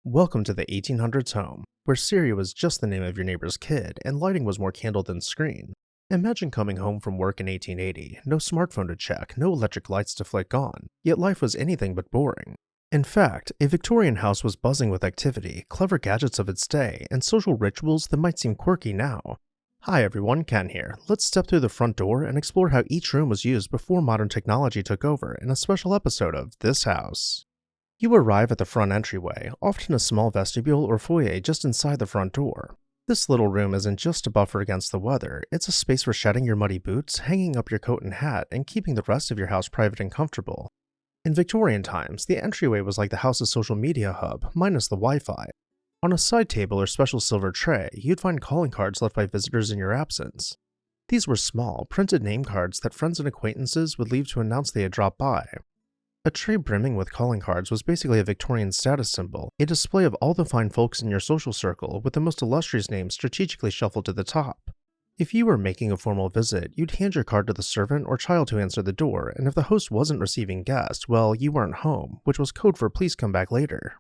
Welcome to the 1800s home, where Siri was just the name of your neighbor's kid and lighting was more candle than screen. Imagine coming home from work in 1880, no smartphone to check, no electric lights to flick on, yet life was anything but boring. In fact, a Victorian house was buzzing with activity, clever gadgets of its day, and social rituals that might seem quirky now. Hi everyone, Ken here. Let's step through the front door and explore how each room was used before modern technology took over in a special episode of This House. You arrive at the front entryway, often a small vestibule or foyer just inside the front door. This little room isn't just a buffer against the weather, it's a space for shedding your muddy boots, hanging up your coat and hat, and keeping the rest of your house private and comfortable. In Victorian times, the entryway was like the house's social media hub, minus the Wi-Fi. On a side table or special silver tray, you'd find calling cards left by visitors in your absence. These were small, printed name cards that friends and acquaintances would leave to announce they had dropped by. A tray brimming with calling cards was basically a Victorian status symbol, a display of all the fine folks in your social circle with the most illustrious names strategically shuffled to the top. If you were making a formal visit, you'd hand your card to the servant or child who answered the door, and if the host wasn't receiving guests, well, you weren't home, which was code for please come back later.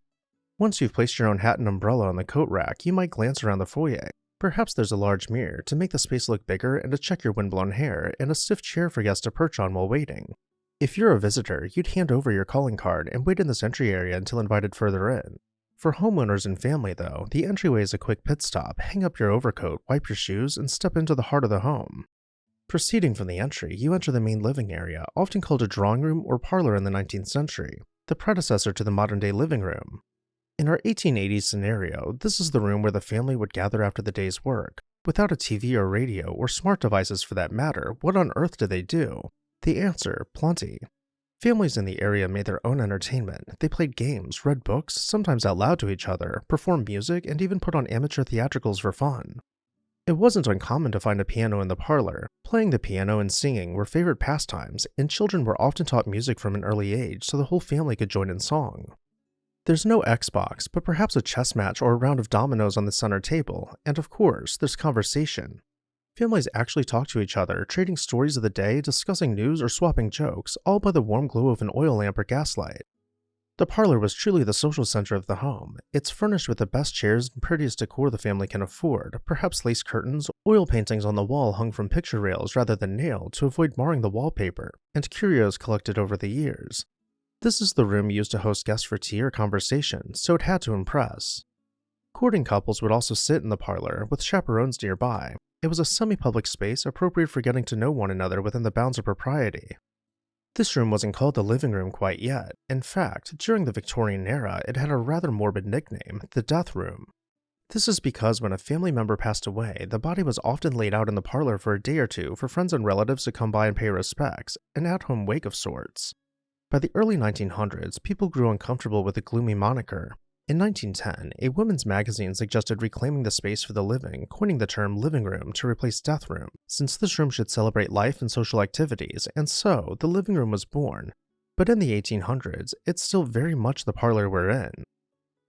Once you've placed your own hat and umbrella on the coat rack, you might glance around the foyer. Perhaps there's a large mirror to make the space look bigger and to check your windblown hair, and a stiff chair for guests to perch on while waiting. If you're a visitor, you'd hand over your calling card and wait in this entry area until invited further in. For homeowners and family though, the entryway is a quick pit stop, hang up your overcoat, wipe your shoes, and step into the heart of the home. Proceeding from the entry, you enter the main living area, often called a drawing room or parlor in the 19th century, the predecessor to the modern-day living room. In our 1880s scenario, this is the room where the family would gather after the day's work. Without a TV or radio, or smart devices for that matter, what on earth did they do? The answer, plenty. Families in the area made their own entertainment. They played games, read books, sometimes out loud to each other, performed music, and even put on amateur theatricals for fun. It wasn't uncommon to find a piano in the parlor. Playing the piano and singing were favorite pastimes, and children were often taught music from an early age so the whole family could join in song. There's no Xbox, but perhaps a chess match or a round of dominoes on the center table, and of course, there's conversation. Families actually talk to each other, trading stories of the day, discussing news, or swapping jokes, all by the warm glow of an oil lamp or gaslight. The parlor was truly the social center of the home. It's furnished with the best chairs and prettiest decor the family can afford, perhaps lace curtains, oil paintings on the wall hung from picture rails rather than nailed to avoid marring the wallpaper, and curios collected over the years. This is the room used to host guests for tea or conversation, so it had to impress. Courting couples would also sit in the parlor, with chaperones nearby. It was a semi-public space appropriate for getting to know one another within the bounds of propriety. This room wasn't called the living room quite yet. In fact, during the Victorian era, it had a rather morbid nickname, the death room. This is because when a family member passed away, the body was often laid out in the parlor for a day or two for friends and relatives to come by and pay respects, an at-home wake of sorts. By the early 1900s, people grew uncomfortable with the gloomy moniker. In 1910, a women's magazine suggested reclaiming the space for the living, coining the term living room to replace death room, since this room should celebrate life and social activities, and so the living room was born. But in the 1800s, it's still very much the parlor we're in.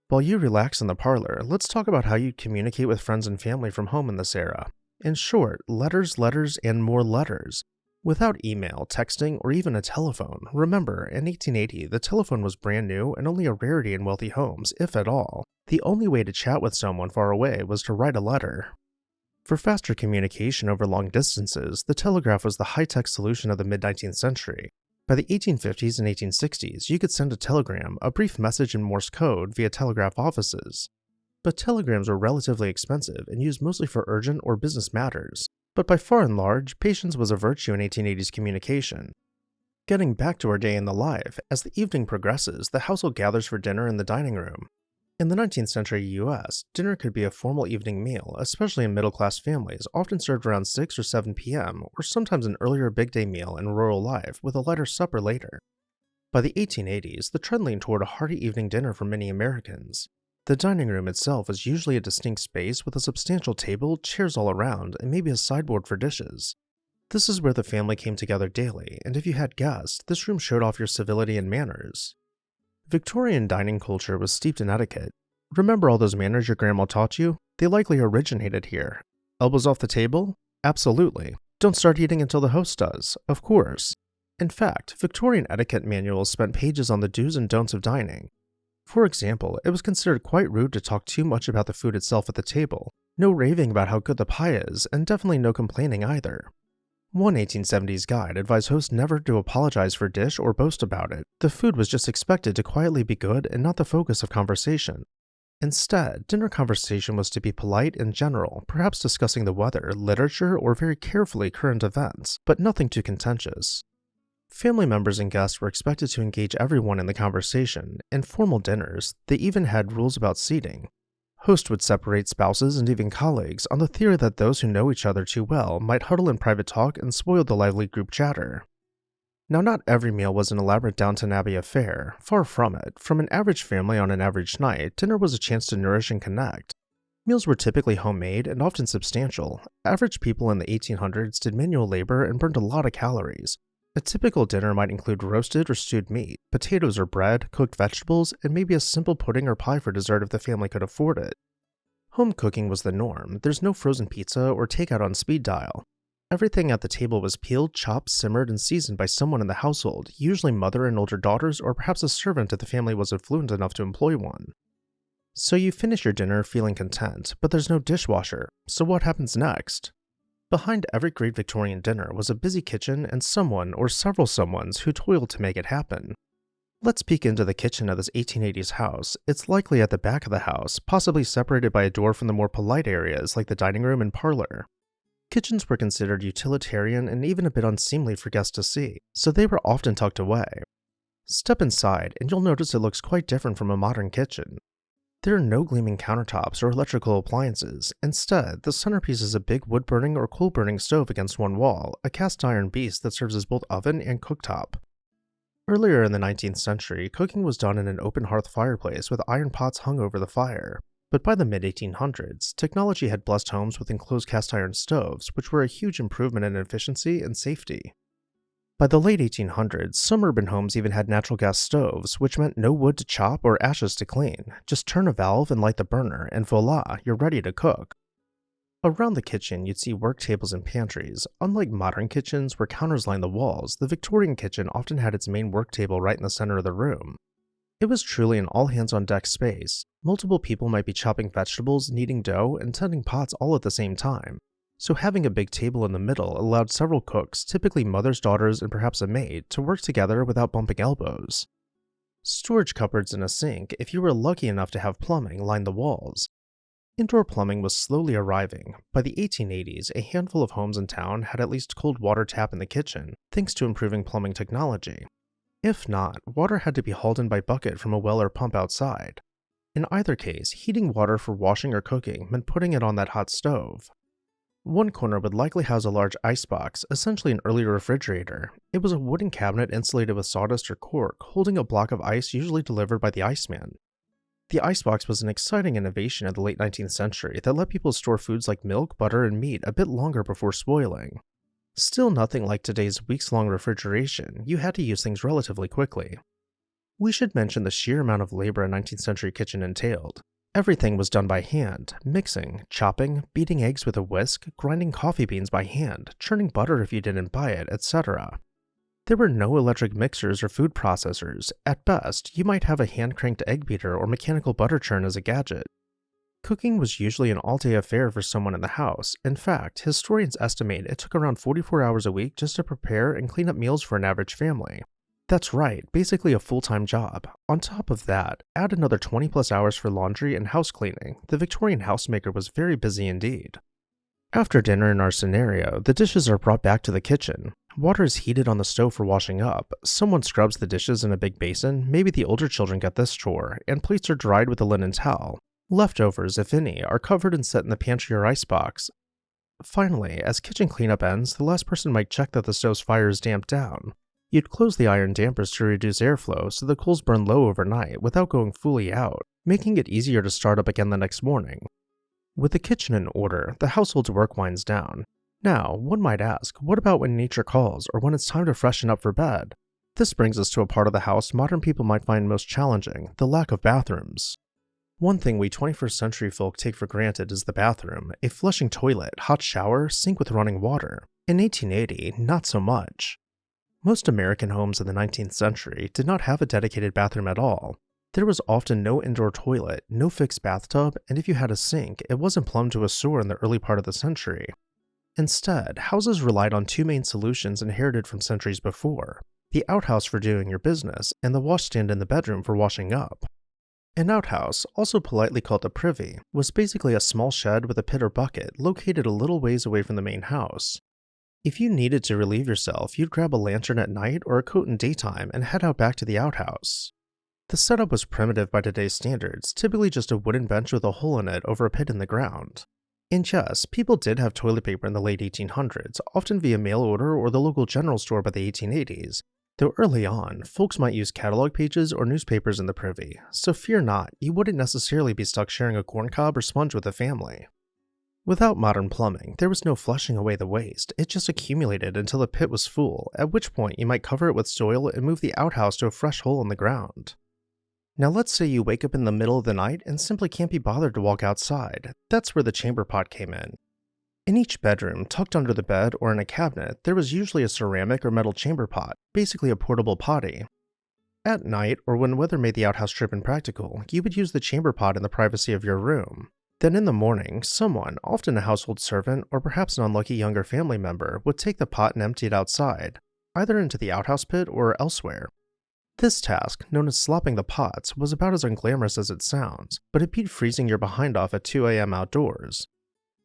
While you relax in the parlor, let's talk about how you'd communicate with friends and family from home in this era. In short, letters, and more letters. Without email, texting, or even a telephone. Remember, in 1880, the telephone was brand new and only a rarity in wealthy homes, if at all. The only way to chat with someone far away was to write a letter. For faster communication over long distances, the telegraph was the high-tech solution of the mid-19th century. By the 1850s and 1860s, you could send a telegram, a brief message in Morse code, via telegraph offices. But telegrams were relatively expensive and used mostly for urgent or business matters. But by far and large, patience was a virtue in 1880s communication. Getting back to our day in the life, as the evening progresses, the household gathers for dinner in the dining room. In the 19th century US, dinner could be a formal evening meal, especially in middle-class families, often served around 6 or 7 p.m., or sometimes an earlier big day meal in rural life with a lighter supper later. By the 1880s, the trend leaned toward a hearty evening dinner for many Americans. The dining room itself was usually a distinct space with a substantial table, chairs all around, and maybe a sideboard for dishes. This is where the family came together daily, and if you had guests, this room showed off your civility and manners. Victorian dining culture was steeped in etiquette. Remember all those manners your grandma taught you? They likely originated here. Elbows off the table? Absolutely. Don't start eating until the host does, of course. In fact, Victorian etiquette manuals spent pages on the do's and don'ts of dining. For example, it was considered quite rude to talk too much about the food itself at the table, no raving about how good the pie is, and definitely no complaining either. One 1870s guide advised hosts never to apologize for a dish or boast about it. The food was just expected to quietly be good and not the focus of conversation. Instead, dinner conversation was to be polite and general, perhaps discussing the weather, literature, or very carefully current events, but nothing too contentious. Family members and guests were expected to engage everyone in the conversation. In formal dinners, they even had rules about seating. Hosts would separate spouses and even colleagues on the theory that those who know each other too well might huddle in private talk and spoil the lively group chatter. Now, not every meal was an elaborate Downton Abbey affair. Far from it. From an average family on an average night, dinner was a chance to nourish and connect. Meals were typically homemade and often substantial. Average people in the 1800s did manual labor and burned a lot of calories. A typical dinner might include roasted or stewed meat, potatoes or bread, cooked vegetables, and maybe a simple pudding or pie for dessert if the family could afford it. Home cooking was the norm. There's no frozen pizza or takeout on speed dial. Everything at the table was peeled, chopped, simmered, and seasoned by someone in the household, usually mother and older daughters or perhaps a servant if the family was affluent enough to employ one. So you finish your dinner feeling content, but there's no dishwasher. So what happens next? Behind every great Victorian dinner was a busy kitchen and someone or several someones who toiled to make it happen. Let's peek into the kitchen of this 1880s house. It's likely at the back of the house, possibly separated by a door from the more polite areas like the dining room and parlor. Kitchens were considered utilitarian and even a bit unseemly for guests to see, so they were often tucked away. Step inside and you'll notice it looks quite different from a modern kitchen. There are no gleaming countertops or electrical appliances. Instead, the centerpiece is a big wood-burning or coal-burning stove against one wall, a cast-iron beast that serves as both oven and cooktop. Earlier in the 19th century, cooking was done in an open hearth fireplace with iron pots hung over the fire. But by the mid-1800s, technology had blessed homes with enclosed cast-iron stoves, which were a huge improvement in efficiency and safety. By the late 1800s, some urban homes even had natural gas stoves, which meant no wood to chop or ashes to clean. Just turn a valve and light the burner, and voila, you're ready to cook. Around the kitchen, you'd see work tables and pantries. Unlike modern kitchens where counters line the walls, the Victorian kitchen often had its main work table right in the center of the room. It was truly an all-hands-on-deck space. Multiple people might be chopping vegetables, kneading dough, and tending pots all at the same time. So having a big table in the middle allowed several cooks, typically mothers, daughters, and perhaps a maid, to work together without bumping elbows. Storage cupboards and a sink, if you were lucky enough to have plumbing, lined the walls. Indoor plumbing was slowly arriving. By the 1880s, a handful of homes in town had at least cold water tap in the kitchen, thanks to improving plumbing technology. If not, water had to be hauled in by bucket from a well or pump outside. In either case, heating water for washing or cooking meant putting it on that hot stove. One corner would likely house a large icebox, essentially an early refrigerator. It was a wooden cabinet insulated with sawdust or cork, holding a block of ice usually delivered by the iceman. The icebox was an exciting innovation in the late 19th century that let people store foods like milk, butter, and meat a bit longer before spoiling. Still nothing like today's weeks-long refrigeration. You had to use things relatively quickly. We should mention the sheer amount of labor a 19th century kitchen entailed. Everything was done by hand, mixing, chopping, beating eggs with a whisk, grinding coffee beans by hand, churning butter if you didn't buy it, etc. There were no electric mixers or food processors. At best, you might have a hand-cranked egg beater or mechanical butter churn as a gadget. Cooking was usually an all-day affair for someone in the house. In fact, historians estimate it took around 44 hours a week just to prepare and clean up meals for an average family. That's right, basically a full-time job. On top of that, add another 20 plus hours for laundry and house cleaning. The Victorian housemaker was very busy indeed. After dinner in our scenario, the dishes are brought back to the kitchen. Water is heated on the stove for washing up. Someone scrubs the dishes in a big basin, maybe the older children get this chore, and plates are dried with a linen towel. Leftovers, if any, are covered and set in the pantry or icebox. Finally, as kitchen cleanup ends, the last person might check that the stove's fire is damped down. You'd close the iron dampers to reduce airflow so the coals burn low overnight without going fully out, making it easier to start up again the next morning. With the kitchen in order, the household's work winds down. Now, one might ask, what about when nature calls or when it's time to freshen up for bed? This brings us to a part of the house modern people might find most challenging, the lack of bathrooms. One thing we 21st century folk take for granted is the bathroom, a flushing toilet, hot shower, sink with running water. In 1880, not so much. Most American homes in the 19th century did not have a dedicated bathroom at all. There was often no indoor toilet, no fixed bathtub, and if you had a sink, it wasn't plumbed to a sewer in the early part of the century. Instead, houses relied on two main solutions inherited from centuries before: the outhouse for doing your business, and the washstand in the bedroom for washing up. An outhouse, also politely called a privy, was basically a small shed with a pit or bucket located a little ways away from the main house. If you needed to relieve yourself, you'd grab a lantern at night or a coat in daytime and head out back to the outhouse. The setup was primitive by today's standards, typically just a wooden bench with a hole in it over a pit in the ground. And yes, people did have toilet paper in the late 1800s, often via mail order or the local general store by the 1880s, though early on, folks might use catalog pages or newspapers in the privy, so fear not, you wouldn't necessarily be stuck sharing a corncob or sponge with a family. Without modern plumbing, there was no flushing away the waste, it just accumulated until the pit was full, at which point you might cover it with soil and move the outhouse to a fresh hole in the ground. Now let's say you wake up in the middle of the night and simply can't be bothered to walk outside. That's where the chamber pot came in. In each bedroom, tucked under the bed or in a cabinet, there was usually a ceramic or metal chamber pot, basically a portable potty. At night, or when weather made the outhouse trip impractical, you would use the chamber pot in the privacy of your room. Then in the morning, someone, often a household servant or perhaps an unlucky younger family member, would take the pot and empty it outside, either into the outhouse pit or elsewhere. This task, known as slopping the pots, was about as unglamorous as it sounds, but it beat freezing your behind off at 2 a.m. outdoors.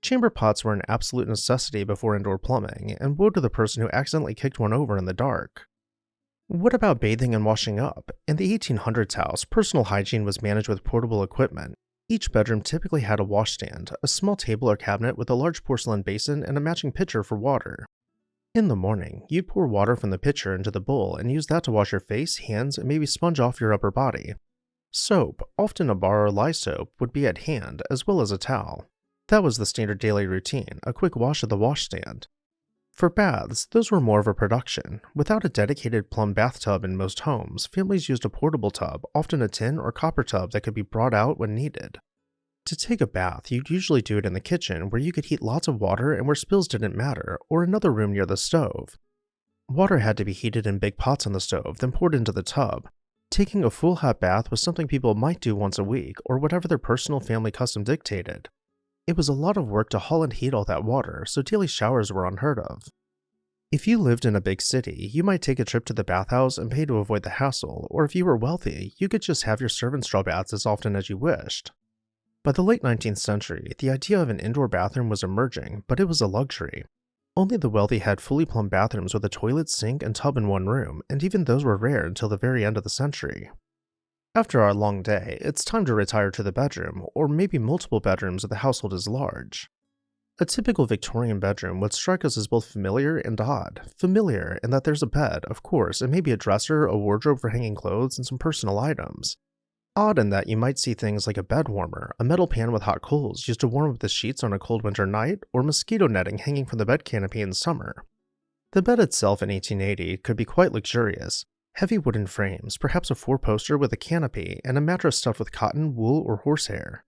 Chamber pots were an absolute necessity before indoor plumbing, and woe to the person who accidentally kicked one over in the dark. What about bathing and washing up? In the 1800s house, personal hygiene was managed with portable equipment. Each bedroom typically had a washstand, a small table or cabinet with a large porcelain basin and a matching pitcher for water. In the morning, you'd pour water from the pitcher into the bowl and use that to wash your face, hands, and maybe sponge off your upper body. Soap, often a bar or lye soap, would be at hand, as well as a towel. That was the standard daily routine, a quick wash of the washstand. For baths, those were more of a production. Without a dedicated plumb bathtub in most homes, families used a portable tub, often a tin or copper tub that could be brought out when needed. To take a bath, you'd usually do it in the kitchen, where you could heat lots of water and where spills didn't matter, or another room near the stove. Water had to be heated in big pots on the stove, then poured into the tub. Taking a full hot bath was something people might do once a week, or whatever their personal family custom dictated. It was a lot of work to haul and heat all that water, so daily showers were unheard of. If you lived in a big city, you might take a trip to the bathhouse and pay to avoid the hassle, or if you were wealthy, you could just have your servants draw baths as often as you wished. By the late 19th century, the idea of an indoor bathroom was emerging, but it was a luxury. Only the wealthy had fully plumbed bathrooms with a toilet, sink, and tub in one room, and even those were rare until the very end of the century. After our long day, it's time to retire to the bedroom, or maybe multiple bedrooms if the household is large. A typical Victorian bedroom would strike us as both familiar and odd. Familiar in that there's a bed, of course, and maybe a dresser, a wardrobe for hanging clothes, and some personal items. Odd in that you might see things like a bed warmer, a metal pan with hot coals used to warm up the sheets on a cold winter night, or mosquito netting hanging from the bed canopy in summer. The bed itself in 1880 could be quite luxurious. Heavy wooden frames, perhaps a four-poster with a canopy, and a mattress stuffed with cotton, wool, or horsehair.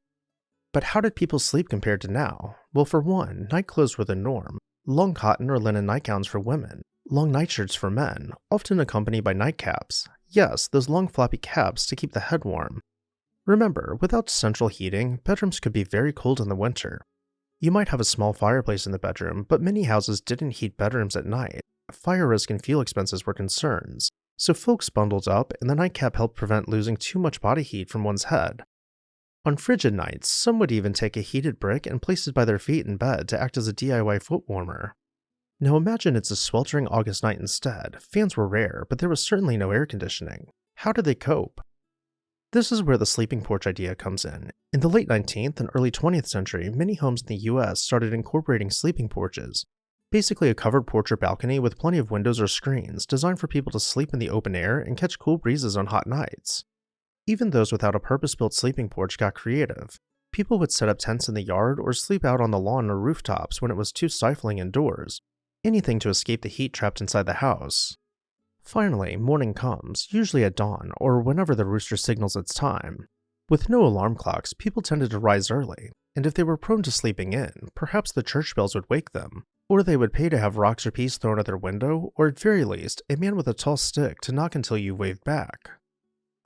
But how did people sleep compared to now? Well, for one, nightclothes were the norm. Long cotton or linen nightgowns for women, long nightshirts for men, often accompanied by nightcaps. Yes, those long floppy caps to keep the head warm. Remember, without central heating, bedrooms could be very cold in the winter. You might have a small fireplace in the bedroom, but many houses didn't heat bedrooms at night. Fire risk and fuel expenses were concerns, so folks bundled up, and the nightcap helped prevent losing too much body heat from one's head. On frigid nights, some would even take a heated brick and place it by their feet in bed to act as a DIY foot warmer. Now imagine it's a sweltering August night instead. Fans were rare, but there was certainly no air conditioning. How did they cope? This is where the sleeping porch idea comes in. In the late 19th and early 20th century, many homes in the US started incorporating sleeping porches. Basically a covered porch or balcony with plenty of windows or screens, designed for people to sleep in the open air and catch cool breezes on hot nights. Even those without a purpose-built sleeping porch got creative. People would set up tents in the yard or sleep out on the lawn or rooftops when it was too stifling indoors. Anything to escape the heat trapped inside the house. Finally, morning comes, usually at dawn or whenever the rooster signals its time. With no alarm clocks, people tended to rise early, and if they were prone to sleeping in, perhaps the church bells would wake them, or they would pay to have rocks or peas thrown at their window, or at very least, a man with a tall stick to knock until you waved back.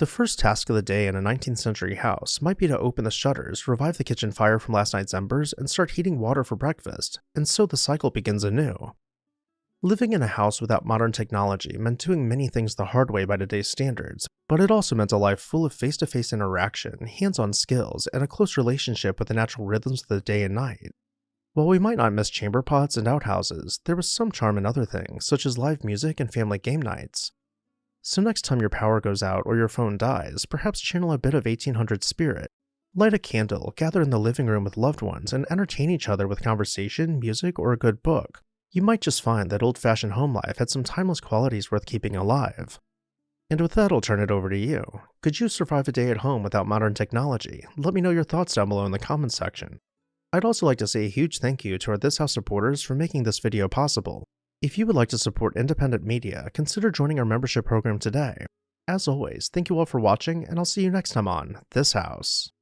The first task of the day in a 19th century house might be to open the shutters, revive the kitchen fire from last night's embers, and start heating water for breakfast, and so the cycle begins anew. Living in a house without modern technology meant doing many things the hard way by today's standards, but it also meant a life full of face-to-face interaction, hands-on skills, and a close relationship with the natural rhythms of the day and night. While we might not miss chamber pots and outhouses, there was some charm in other things, such as live music and family game nights. So next time your power goes out or your phone dies, perhaps channel a bit of 1800s spirit. Light a candle, gather in the living room with loved ones, and entertain each other with conversation, music, or a good book. You might just find that old-fashioned home life had some timeless qualities worth keeping alive. And with that, I'll turn it over to you. Could you survive a day at home without modern technology? Let me know your thoughts down below in the comments section. I'd also like to say a huge thank you to our This House supporters for making this video possible. If you would like to support independent media, consider joining our membership program today. As always, thank you all for watching, and I'll see you next time on This House.